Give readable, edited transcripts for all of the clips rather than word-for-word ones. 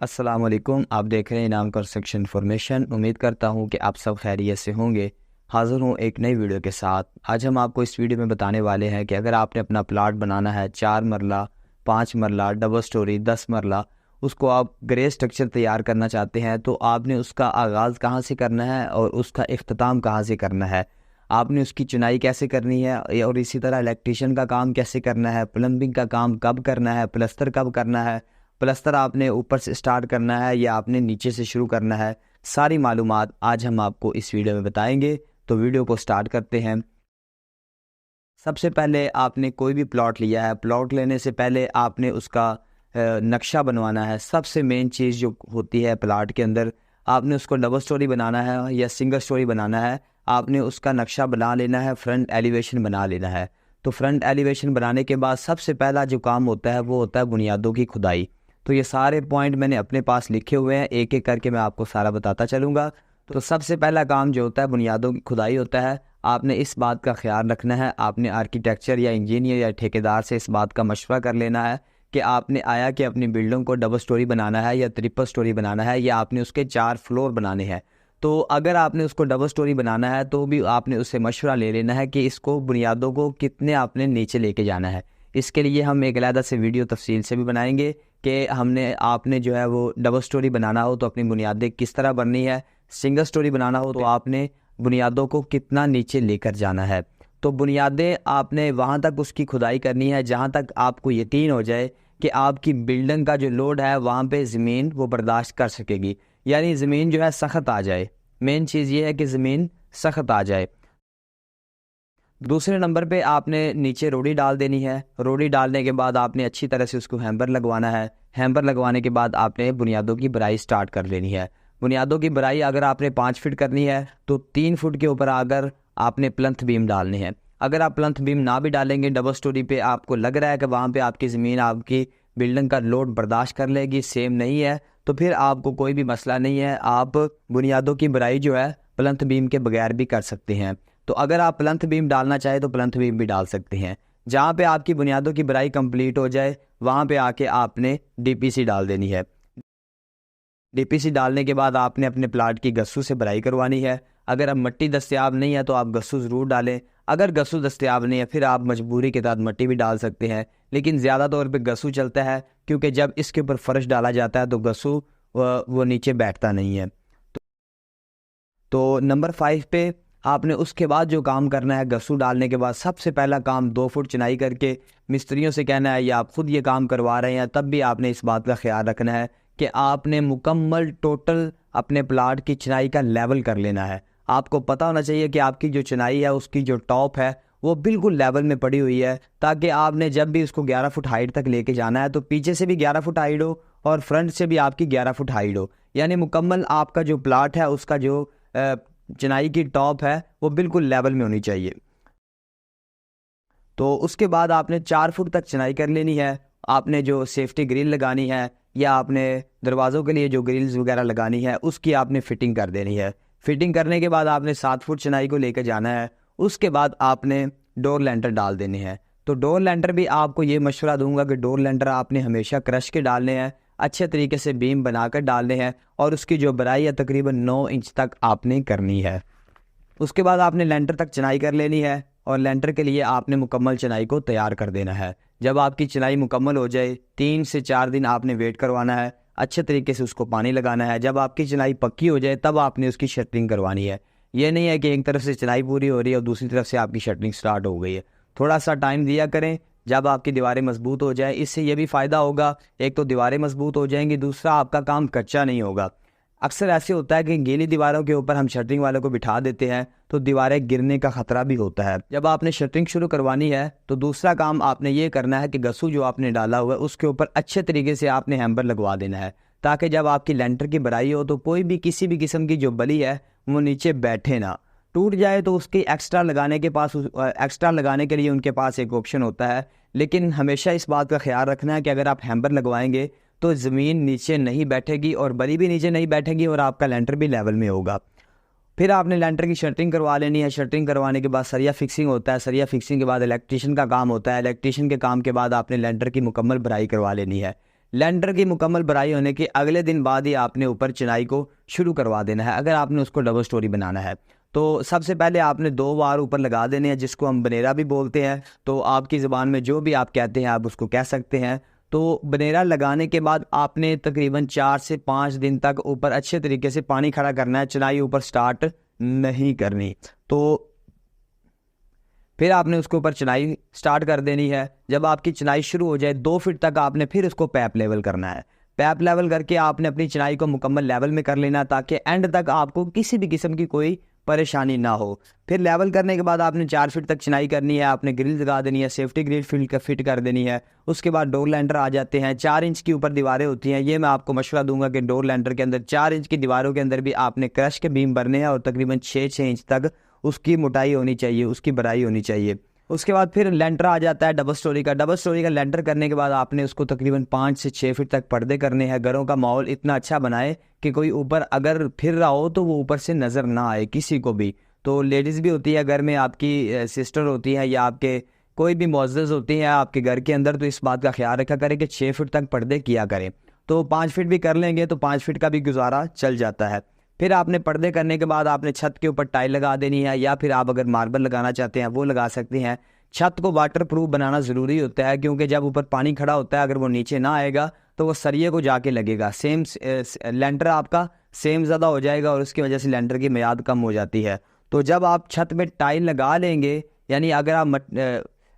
अस्सलाम वालेकुम। आप देख रहे हैं इनाम कंस्ट्रक्शन इन्फॉर्मेशन। उम्मीद करता हूं कि आप सब खैरियत से होंगे। हाज़िर हूं एक नई वीडियो के साथ। आज हम आपको इस वीडियो में बताने वाले हैं कि अगर आपने अपना प्लाट बनाना है 4 मरला, 5 मरला, डबल स्टोरी, 10 मरला, उसको आप ग्रे स्ट्रक्चर तैयार करना चाहते हैं तो आपने उसका आगाज़ कहाँ से करना है और उसका इख्तिताम कहाँ से करना है, आपने उसकी चुनाई कैसे करनी है और इसी तरह इलेक्ट्रीशियन का काम कैसे करना है, प्लम्बिंग का काम कब करना है, प्लस्तर कब करना है, प्लस्तर आपने ऊपर से स्टार्ट करना है या आपने नीचे से शुरू करना है, सारी मालूमात आज हम आपको इस वीडियो में बताएंगे। तो वीडियो को स्टार्ट करते हैं। सबसे पहले आपने कोई भी प्लॉट लिया है, प्लॉट लेने से पहले आपने उसका नक्शा बनवाना है। सबसे मेन चीज़ जो होती है प्लाट के अंदर, आपने उसको डबल स्टोरी बनाना है या सिंगल स्टोरी बनाना है, आपने उसका नक्शा बना लेना है, फ्रंट एलिवेशन बना लेना है। तो फ्रंट एलिवेशन बनाने के बाद सबसे पहला जो काम होता है वो होता है बुनियादों की खुदाई। तो ये सारे पॉइंट मैंने अपने पास लिखे हुए हैं, एक एक करके मैं आपको सारा बताता चलूँगा। तो सबसे पहला काम जो होता है बुनियादों की खुदाई होता है। आपने इस बात का ख्याल रखना है, आपने आर्किटेक्चर या इंजीनियर या ठेकेदार से इस बात का मशवरा कर लेना है कि आपने आया कि अपनी बिल्डिंग को डबल स्टोरी बनाना है या ट्रिपल स्टोरी बनाना है या आपने उसके 4 फ्लोर बनाने हैं। तो अगर आपने उसको डबल स्टोरी बनाना है तो भी आपने उससे मशवरा ले लेना है कि इसको बुनियादों को कितने आपने नीचे लेके जाना है। इसके लिए हम एक अलग से वीडियो तफसील से भी बनाएंगे कि आपने जो है वो डबल स्टोरी बनाना हो तो अपनी बुनियादें किस तरह बननी है, सिंगल स्टोरी बनाना हो तो आपने बुनियादों को कितना नीचे लेकर जाना है। तो बुनियादें आपने वहाँ तक उसकी खुदाई करनी है जहाँ तक आपको यकीन हो जाए कि आपकी बिल्डिंग का जो लोड है वहाँ पे ज़मीन वो बर्दाश्त कर सकेगी, यानी ज़मीन जो है सख्त आ जाए। मेन चीज़ ये है कि ज़मीन सख्त आ जाए। दूसरे नंबर पे आपने नीचे रोड़ी डाल देनी है। रोड़ी डालने के बाद आपने अच्छी तरह से उसको हैम्बर लगवाना है। हैम्बर लगवाने के बाद आपने बुनियादों की भराई स्टार्ट कर लेनी है। बुनियादों की भराई अगर आपने 5 फीट करनी है तो 3 फुट के ऊपर अगर आपने प्लंथ बीम डालने हैं। अगर आप प्लंथ बीम ना भी डालेंगे, डबल स्टोरी पे आपको लग रहा है कि वहाँ पे आपकी ज़मीन आपकी बिल्डिंग का लोड बर्दाश्त कर लेगी, सेम नहीं है, तो फिर आपको कोई भी मसला नहीं है। आप बुनियादों की भराई जो है प्लंथ बीम के बगैर भी कर सकते हैं। तो अगर आप प्लंथ बीम डालना चाहे तो प्लंथ बीम भी डाल सकते हैं। जहाँ पे आपकी बुनियादों की भराई कंप्लीट हो जाए वहाँ पे आके आपने डीपीसी डाल देनी है। डीपीसी डालने के बाद आपने अपने प्लाट की गस्सू से भराई करवानी है। अगर अब मट्टी दस्तयाब नहीं है तो आप गस्सू ज़रूर डालें। अगर गस्सू दस्तयाब नहीं है फिर आप मजबूरी के तहत मट्टी भी डाल सकते हैं, लेकिन ज़्यादा तौर पे गस्सू चलता है क्योंकि जब इसके ऊपर फर्श डाला जाता है तो गस्सू वो नीचे बैठता नहीं है। तो नंबर 5 पे आपने उसके बाद जो काम करना है, गस्सू डालने के बाद सबसे पहला काम 2 फुट चिनाई करके मिस्त्रियों से कहना है या आप खुद ये काम करवा रहे हैं तब भी आपने इस बात का ख्याल रखना है कि आपने मुकम्मल टोटल अपने प्लाट की चिनाई का लेवल कर लेना है। आपको पता होना चाहिए कि आपकी जो चिनाई है उसकी जो टॉप है वो बिल्कुल लेवल में पड़ी हुई है, ताकि आपने जब भी उसको 11 फुट हाइट तक लेके जाना है तो पीछे से भी 11 फुट हाइट हो और फ्रंट से भी आपकी 11 फुट हाइट हो, यानी मुकम्मल आपका जो प्लाट है उसका जो चिनाई की टॉप है वो बिल्कुल लेवल में होनी चाहिए। तो उसके बाद आपने 4 फुट तक चिनाई कर लेनी है। आपने जो सेफ्टी ग्रिल लगानी है या आपने दरवाज़ों के लिए जो ग्रिल्स वगैरह लगानी है उसकी आपने फ़िटिंग कर देनी है। फ़िटिंग करने के बाद आपने 7 फुट चिनाई को लेकर जाना है। उसके बाद आपने डोर लेंटर डाल देने हैं। तो डोर लेंटर भी आपको ये मशवरा दूंगा कि डोर लेंटर आपने हमेशा क्रश के डालने हैं, अच्छे तरीके से बीम बनाकर डालने हैं और उसकी जो बराई है तकरीबन 9 इंच तक आपने करनी है। उसके बाद आपने लेंटर तक चिनाई कर लेनी है और लेंटर के लिए आपने मुकम्मल चिनाई को तैयार कर देना है। जब आपकी चिनाई मुकम्मल हो जाए 3 से 4 दिन आपने वेट करवाना है, अच्छे तरीके से उसको पानी लगाना है। जब आपकी चिनाई पक्की हो जाए तब आपने उसकी शटरिंग करवानी है। ये नहीं है कि एक तरफ से चिनाई पूरी हो रही है और दूसरी तरफ से आपकी शटरिंग स्टार्ट हो गई है। थोड़ा सा टाइम दिया करें जब आपकी दीवारें मजबूत हो जाए। इससे ये भी फ़ायदा होगा, एक तो दीवारें मजबूत हो जाएंगी, दूसरा आपका काम कच्चा नहीं होगा। अक्सर ऐसे होता है कि गीली दीवारों के ऊपर हम शटरिंग वालों को बिठा देते हैं तो दीवारें गिरने का ख़तरा भी होता है। जब आपने शटरिंग शुरू करवानी है तो दूसरा काम आपने ये करना है कि गस्सू जो आपने डाला हुआ है उसके ऊपर अच्छे तरीके से आपने हैम्बर लगवा देना है, ताकि जब आपकी लेंटर की भराई हो तो कोई भी किसी भी किस्म की जो बली है वो नीचे बैठे ना, टूट जाए तो उसकी एक्स्ट्रा लगाने के लिए उनके पास एक ऑप्शन होता है। लेकिन हमेशा इस बात का ख्याल रखना है कि अगर आप हैम्बर लगवाएंगे तो ज़मीन नीचे नहीं बैठेगी और बली भी नीचे नहीं बैठेगी और आपका लेंटर भी लेवल में होगा। फिर आपने लेंटर की शटरिंग करवा लेनी है। शटरिंग करवाने के बाद सरिया फिक्सिंग होता है। सरिया फिक्सिंग के बाद इलेक्ट्रीशियन का काम होता है। इलेक्ट्रीशियन के काम के बाद आपने लेंटर की मुकम्मल भराई करवा लेनी है। लेंटर की मुकम्मल भराई होने के अगले दिन बाद ही आपने ऊपर चिनाई को शुरू करवा देना है अगर आपने उसको डबल स्टोरी बनाना है। तो सबसे पहले आपने 2 बार ऊपर लगा देने हैं, जिसको हम बनेरा भी बोलते हैं। तो आपकी ज़बान में जो भी आप कहते हैं आप उसको कह सकते हैं। तो बनेरा लगाने के बाद आपने तकरीबन 4 से 5 दिन तक ऊपर अच्छे तरीके से पानी खड़ा करना है, चिनाई ऊपर स्टार्ट नहीं करनी। तो फिर आपने उसके ऊपर चिनाई स्टार्ट कर देनी है। जब आपकी चिनाई शुरू हो जाए 2 फीट तक आपने फिर उसको पैप लेवल करना है। पैप लेवल करके आपने अपनी चिनाई को मुकम्मल लेवल में कर लेना, ताकि एंड तक आपको किसी भी किस्म की कोई परेशानी ना हो। फिर लेवल करने के बाद आपने 4 फीट तक चिनाई करनी है, आपने ग्रिल लगा देनी है, सेफ्टी ग्रिल फिट कर देनी है। उसके बाद डोर लैंटर आ जाते हैं। 4 इंच की ऊपर दीवारें होती हैं। ये मैं आपको मशवरा दूंगा कि डोर लैंटर के अंदर 4 इंच की दीवारों के अंदर भी आपने क्रश के बीम भरने हैं और तकरीबन 6 इंच तक उसकी मोटाई होनी चाहिए, उसकी बड़ाई होनी चाहिए। उसके बाद फिर लेंटर आ जाता है डबल स्टोरी का। डबल स्टोरी का लेंटर करने के बाद आपने उसको तकरीबन 5 से 6 फीट तक पर्दे करने हैं। घरों का माहौल इतना अच्छा बनाए कि कोई ऊपर अगर फिर रहा हो तो वो ऊपर से नज़र ना आए किसी को भी। तो लेडीज़ भी होती है घर में, आपकी सिस्टर होती है या आपके कोई भी मुअज़्ज़ज़ होती हैं आपके घर के अंदर, तो इस बात का ख्याल रखा करें कि 6 फीट तक पर्दे किया करें। तो 5 फीट भी कर लेंगे तो 5 फीट का भी गुजारा चल जाता है। फिर आपने पर्दे करने के बाद आपने छत के ऊपर टाइल लगा देनी है, या फिर आप अगर मार्बल लगाना चाहते हैं वो लगा सकते हैं। छत को वाटर प्रूफ बनाना ज़रूरी होता है, क्योंकि जब ऊपर पानी खड़ा होता है अगर वो नीचे ना आएगा तो वो सरिये को जाके लगेगा। सेम लेंटर आपका सेम ज़्यादा हो जाएगा और उसकी वजह से लेंटर की मियाद कम हो जाती है। तो जब आप छत में टाइल लगा लेंगे, यानी अगर आप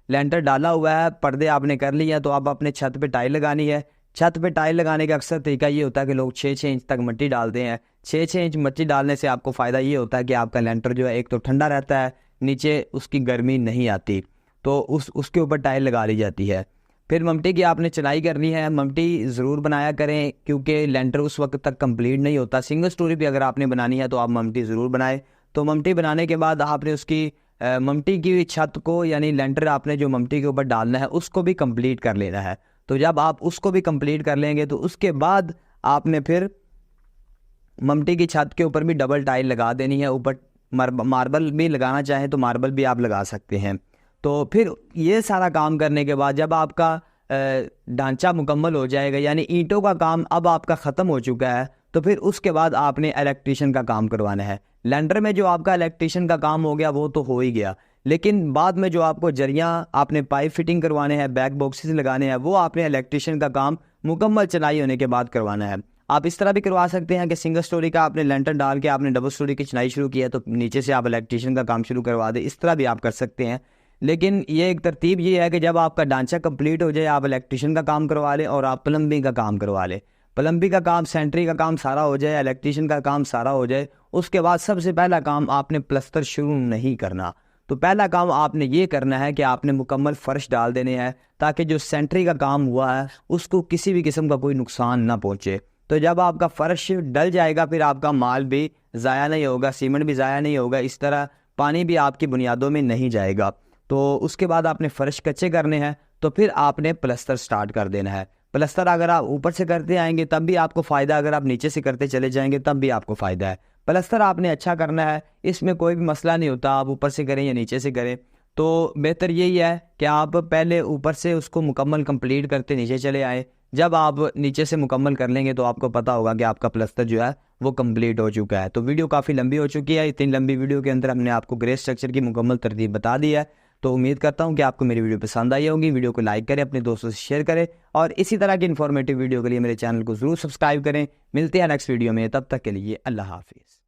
लेंटर डाला हुआ है, पर्दे आपने कर लिया, तो आप अपने छत पे टाइल लगानी है। छत पे टाइल लगाने का अक्सर तरीका ये होता है कि लोग 6-6 इंच तक मिट्टी डालते हैं। 6-6 इंच मिट्टी डालने से आपको फ़ायदा ये होता है कि आपका लेंटर जो है एक तो ठंडा रहता है, नीचे उसकी गर्मी नहीं आती, तो उसके ऊपर टाइल लगा ली जाती है। फिर ममटी की आपने चिनाई करनी है। ममटी ज़रूर बनाया करें, क्योंकि लेंटर उस वक्त तक कंप्लीट नहीं होता। सिंगल स्टोरी भी अगर आपने बनानी है तो आप ममटी ज़रूर बनाएं। तो ममटी बनाने के बाद आपने उसकी ममटी की छत को, यानी लेंटर आपने जो ममटी के ऊपर डालना है उसको भी कंप्लीट कर लेना है। तो जब आप उसको भी कंप्लीट कर लेंगे तो उसके बाद आपने फिर ममटी की छत के ऊपर भी डबल टाइल लगा देनी है। ऊपर मार्बल भी लगाना चाहें तो मार्बल भी आप लगा सकते हैं। तो फिर ये सारा काम करने के बाद जब आपका ढांचा मुकम्मल हो जाएगा, यानी ईंटों का काम अब आपका ख़त्म हो चुका है, तो फिर उसके बाद आपने इलेक्ट्रीशियन का काम करवाना है। लेंटर में जो आपका इलेक्ट्रीशियन का काम हो गया वो तो हो ही गया, लेकिन बाद में जो आपको जरियाँ आपने पाइप फिटिंग करवाने हैं, बैक बॉक्सेस लगाने हैं, वो आपने इलेक्ट्रीशियन का काम मुकम्मल चिनाई होने के बाद करवाना है। आप इस तरह भी करवा सकते हैं कि सिंगल स्टोरी का आपने लेंटर डाल के आपने डबल स्टोरी की चिनाई शुरू की है तो नीचे से आप इलेक्ट्रीशियन का काम शुरू करवा दें, इस तरह भी आप कर सकते हैं। लेकिन ये एक तरतीब ये है कि जब आपका ढांचा कंप्लीट हो जाए आप इलेक्ट्रीशियन का काम करवा लें और आप प्लम्बिंग का काम करवा लें। प्लम्बिंग का काम, सेंट्री का काम सारा हो जाए, इलेक्ट्रीशियन का काम सारा हो जाए, उसके बाद सबसे पहला काम आपने प्लस्तर शुरू नहीं करना। तो पहला काम आपने ये करना है कि आपने मुकम्मल फ़र्श डाल देने हैं, ताकि जो सेंट्री का काम हुआ है उसको किसी भी किस्म का कोई नुकसान ना पहुँचे। तो जब आपका फ़र्श डल जाएगा फिर आपका माल भी ज़ाया नहीं होगा, सीमेंट भी ज़ाया नहीं होगा, इस तरह पानी भी आपकी बुनियादों में नहीं जाएगा। तो उसके बाद आपने फ़र्श कच्चे करने हैं, तो फिर आपने प्लस्तर स्टार्ट कर देना है। प्लस्तर अगर आप ऊपर से करते आएंगे तब भी आपको फ़ायदा, अगर आप नीचे से करते चले जाएंगे तब भी आपको फ़ायदा है। प्लस्तर आपने अच्छा करना है, इसमें कोई भी मसला नहीं होता, आप ऊपर से करें या नीचे से करें। तो बेहतर यही है कि आप पहले ऊपर से उसको मुकम्मल कंप्लीट करते नीचे चले आए। जब आप नीचे से मुकम्मल कर लेंगे तो आपको पता होगा कि आपका प्लस्तर जो है वो कंप्लीट हो चुका है। तो वीडियो काफ़ी लंबी हो चुकी है। इतनी लंबी वीडियो के अंदर हमने आपको ग्रे स्ट्रक्चर की मुकम्मल तरतीब बता दी है। तो उम्मीद करता हूँ कि आपको मेरी वीडियो पसंद आई होगी। वीडियो को लाइक करें, अपने दोस्तों से शेयर करें और इसी तरह की इन्फॉर्मेटिव वीडियो के लिए मेरे चैनल को ज़रूर सब्सक्राइब करें। मिलते हैं नेक्स्ट वीडियो में, तब तक के लिए अल्लाह हाफिज़।